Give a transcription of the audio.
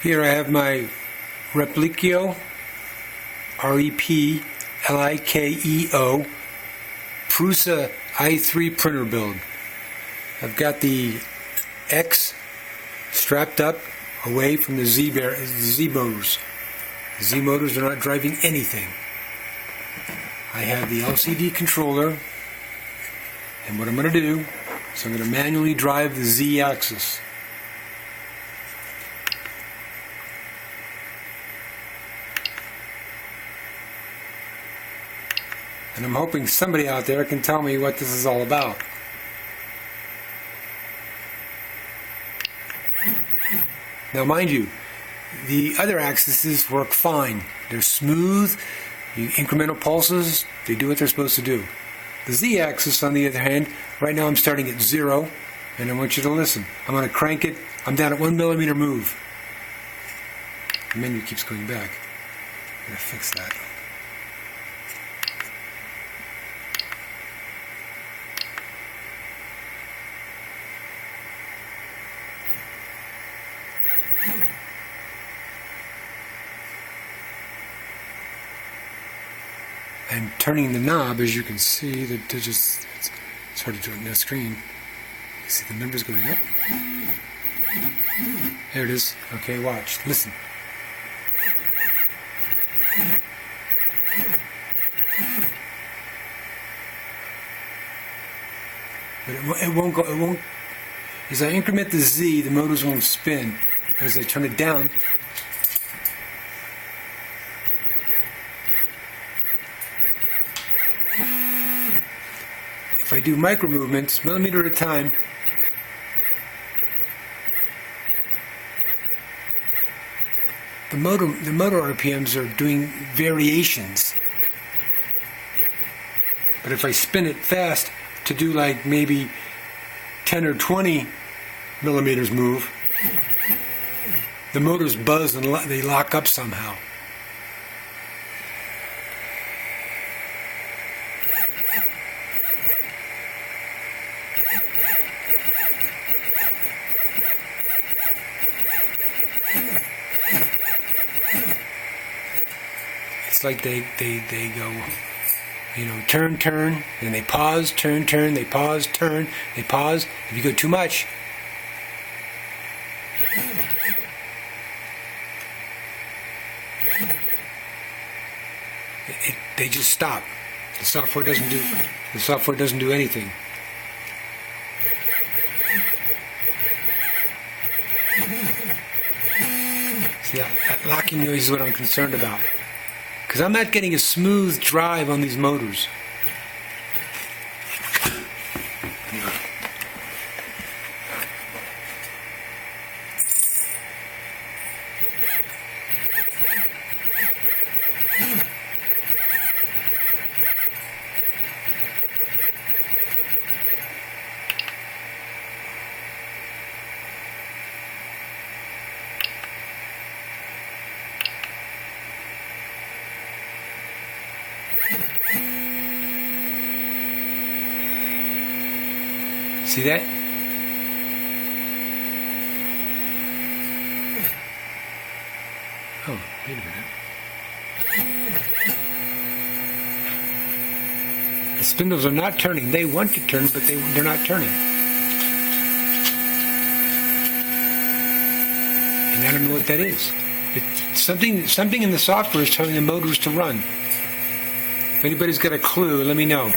Here I have my Replikeo, Replikeo Prusa i3 printer build. I've got the X strapped up away from the Z motors. The Z motors are not driving anything. I have the LCD controller, and what I'm going to do is I'm going to manually drive the Z axis. And I'm hoping somebody out there can tell me what this is all about. Now mind you, the other axes work fine. They're smooth, incremental pulses, they do what they're supposed to do. The Z-axis, on the other hand, right now I'm starting at 0, and I want you to listen. I'm going to crank it, I'm down at 1 millimeter move. The menu keeps going back. I'm going to fix that. And turning the knob, as you can see, the digits, it's hard to do it on the screen. You see the numbers going up. There it is. Okay, watch. Listen. But it won't go, it won't, as I increment the Z, the motors won't spin. As I turn it down, if I do micro movements, millimeter at a time, the motor RPMs are doing variations. But if I spin it fast to do like maybe 10 or 20 millimeters move, the motors buzz and they lock up somehow. It's like they go, you know, turn, and they pause, turn, they pause, turn, they pause. If you go too much, they just stop. The software doesn't do anything. See, that locking noise is what I'm concerned about. Because I'm not getting a smooth drive on these motors. See that? Oh, wait a minute. The spindles are not turning. They want to turn, but they're not turning. And I don't know what that is. Something in the software is telling the motors to run. If anybody's got a clue, let me know.